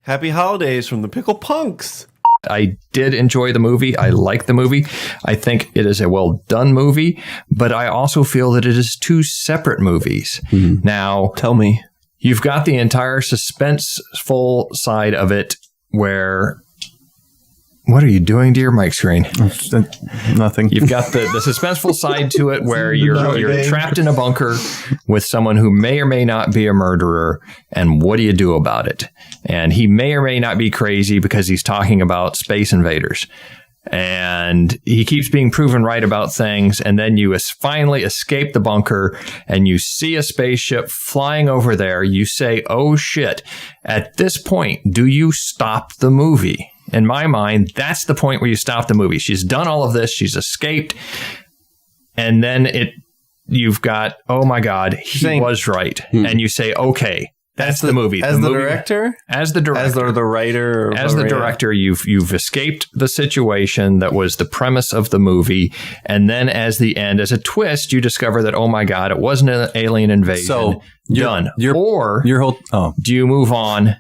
Happy holidays from the Pickle Punks. I did enjoy the movie. I like the movie. I think it is a well-done movie, but I also feel that it is two separate movies. Mm-hmm. Now, tell me. You've got the entire suspenseful side of it where... What are you doing to your mic screen? Nothing. You've got the suspenseful side to it where you're trapped in a bunker with someone who may or may not be a murderer. And what do you do about it? And he may or may not be crazy because he's talking about space invaders. And he keeps being proven right about things. And then you finally escape the bunker and you see a spaceship flying over there. You say, oh, shit. At this point, do you stop the movie? In my mind, that's the point where you stop the movie. She's done all of this. She's escaped. And then you've got, oh, my God, he was right. And you say, OK, that's the movie. As the director? As the director. As the writer? As the director, you've escaped the situation that was the premise of the movie. And then as the end, as a twist, you discover that, oh, my God, it wasn't an alien invasion. So done. Do you move on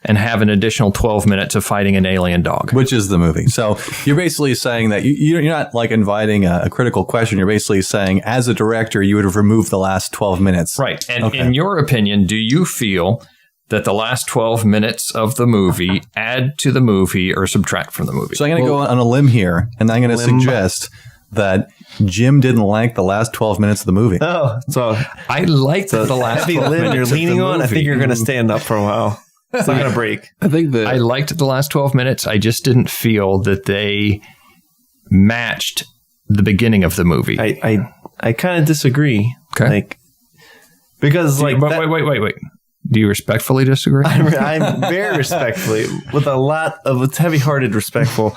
and have an additional 12 minutes of fighting an alien dog? Which is the movie. So you're basically saying that you're not like inviting a critical question. You're basically saying, as a director, you would have removed the last 12 minutes. Right. And in your opinion, do you feel that the last 12 minutes of the movie add to the movie or subtract from the movie? So I'm going to go on a limb here, and I'm going to suggest that Jim didn't like the last 12 minutes of the movie. Oh, so I liked the last 12 minutes you're leaning on. I think you're going to stand up for a while. It's not going to break. I liked the last 12 minutes. I just didn't feel that they matched the beginning of the movie. I kind of disagree. Okay. Because wait. Do you respectfully disagree? I'm very respectfully, with a lot of, it's heavy-hearted respectful.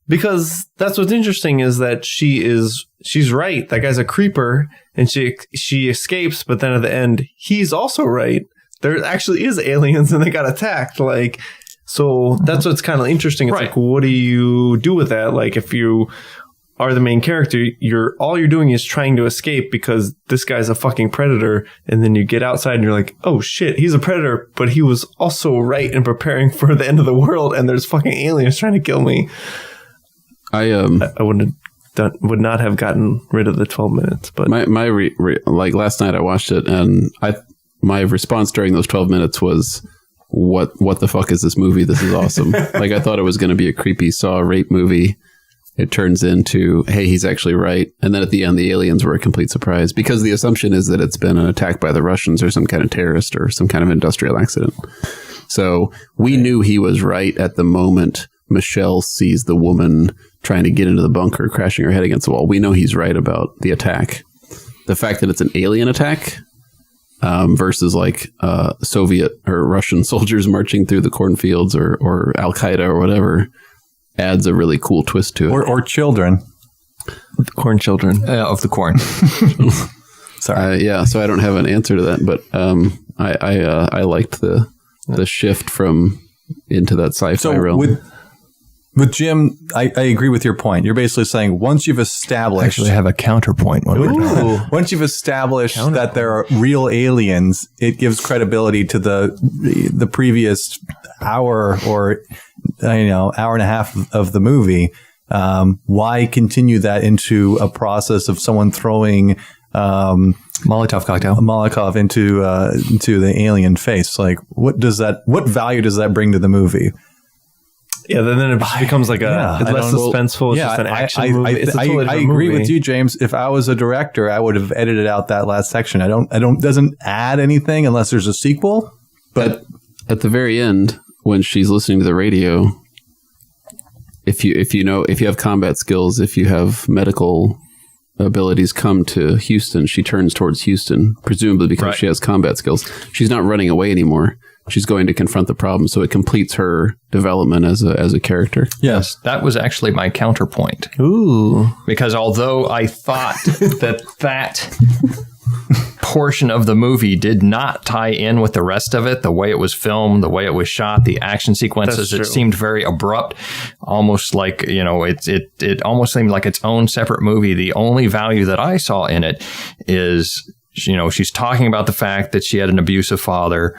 Because that's what's interesting is that she's right. That guy's a creeper and she escapes, but then at the end, he's also right. There actually is aliens and they got attacked. So that's what's kind of interesting. It's like, what do you do with that? Like, if you are the main character, all you're doing is trying to escape because this guy's a fucking predator. And then you get outside and you're like, oh shit, he's a predator, but he was also right in preparing for the end of the world. And there's fucking aliens trying to kill me. I would not have gotten rid of the 12 minutes, but like last night I watched it and my response during those 12 minutes was, what the fuck is this movie? This is awesome. Like, I thought it was going to be a creepy Saw rape movie. It turns into, hey, he's actually right. And then at the end, the aliens were a complete surprise because the assumption is that it's been an attack by the Russians or some kind of terrorist or some kind of industrial accident. So we knew he was right at the moment Michelle sees the woman trying to get into the bunker, crashing her head against the wall. We know he's right about the attack. The fact that it's an alien attack versus like Soviet or Russian soldiers marching through the cornfields or Al Qaeda or whatever adds a really cool twist to it. Or children. The corn children. Of the corn. Sorry. So I don't have an answer to that, but I liked the shift from into that sci-fi realm. With Jim, I agree with your point. You're basically saying once you've established... I actually have a counterpoint. Once you've established that there are real aliens, it gives credibility to the previous hour or hour and a half of the movie. Why continue that into a process of someone throwing Molotov into the alien face? Like, what value does that bring to the movie? Yeah, then it becomes like it's less suspenseful. It's just an action movie. I agree with you, James. If I was a director, I would have edited out that last section. Doesn't add anything unless there's a sequel. But at the very end, when she's listening to the radio, if you have combat skills, if you have medical abilities, come to Houston. She turns towards Houston, presumably because she has combat skills. She's not running away anymore. She's going to confront the problem, so it completes her development as a character. Yes, that was actually my counterpoint. Ooh. Because although I thought that portion of the movie did not tie in with the rest of it, the way it was filmed, the way it was shot, the action sequences, it seemed very abrupt, almost like, it almost seemed like its own separate movie. The only value that I saw in it is She's talking about the fact that she had an abusive father.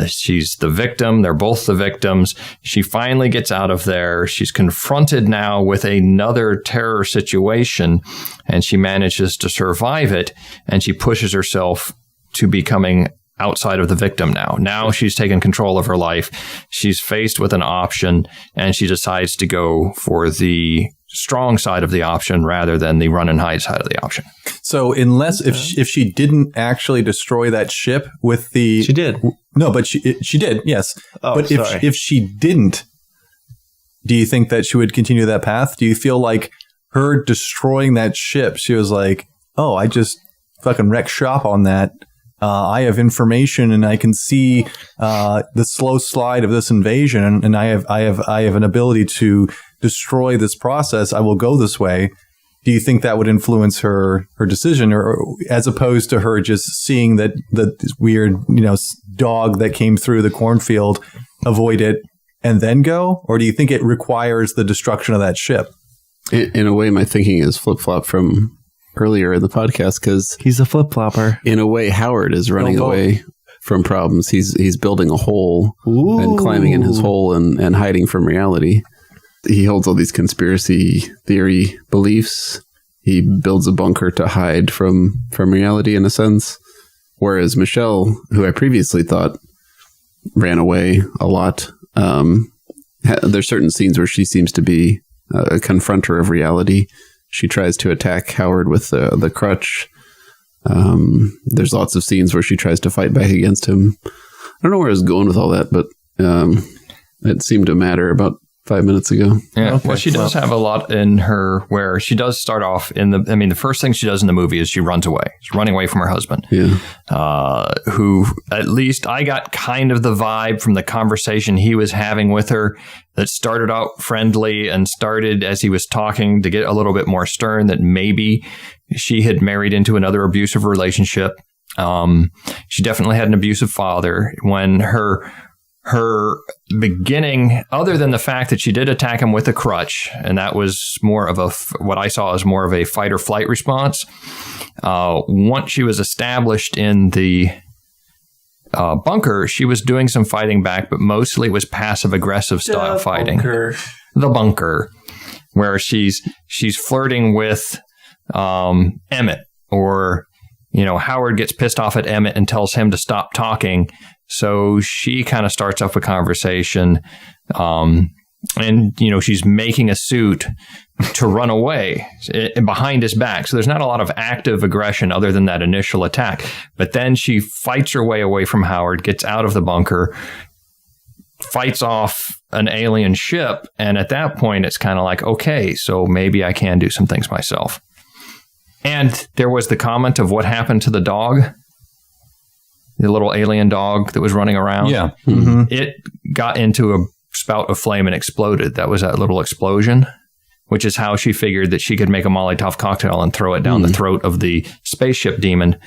She's the victim. They're both the victims. She finally gets out of there. She's confronted now with another terror situation, and she manages to survive it. And she pushes herself to becoming outside of the victim now. Now she's taken control of her life. She's faced with an option, and she decides to go for the strong side of the option rather than the run and hide side of the option. So unless if she didn't actually destroy that ship with the... She did. No, but she did, yes. Oh, but sorry. if she didn't, do you think that she would continue that path? Do you feel like her destroying that ship, she was like, oh, I just fucking wrecked shop on that. I have information and I can see the slow slide of this invasion, and I have an ability to destroy this process. I will go this way. Do you think that would influence her decision, or as opposed to her just seeing that this weird dog that came through the cornfield, avoid it and then go? Or do you think it requires the destruction of that ship? In a way, my thinking is flip-flop from earlier in the podcast, because He's a flip-flopper. in a way, Howard is running away from problems. He's building a hole and climbing in his hole and hiding from reality. He holds all these conspiracy theory beliefs. He builds a bunker to hide from reality, in a sense. Whereas Michelle, who I previously thought ran away a lot, there's certain scenes where she seems to be a confronter of reality. She tries to attack Howard with the crutch. There's lots of scenes where she tries to fight back against him. I don't know where I was going with all that, but it seemed to matter about 5 minutes ago. Yeah, Okay. well, she does have a lot in her where she does start off the first thing she does in the movie is she runs away. She's running away from her husband. Yeah. Who, at least I got kind of the vibe from the conversation he was having with her that started out friendly and started as he was talking to get a little bit more stern, that maybe she had married into another abusive relationship. She definitely had an abusive father. When her beginning, other than the fact that she did attack him with a crutch, and that was more of what I saw as more of a fight or flight response. Once she was established in the bunker, she was doing some fighting back, but mostly it was passive aggressive style fighting. The bunker, where she's flirting with Emmett, or Howard gets pissed off at Emmett and tells him to stop talking. So she kind of starts up a conversation, and she's making a suit to run away behind his back. So there's not a lot of active aggression other than that initial attack. But then she fights her way away from Howard, gets out of the bunker, fights off an alien ship, and at that point it's kind of like, okay, so maybe I can do some things myself. And there was the comment of what happened to the dog. The little alien dog that was running around. Yeah. Mm-hmm. It got into a spout of flame and exploded. That was that little explosion, which is how she figured that she could make a Molotov cocktail and throw it down the throat of the spaceship demon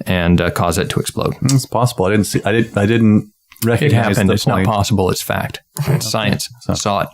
and cause it to explode. It's possible. I didn't recognize it happened. the It's point. not possible. It's fact. It's science. So- Saw it.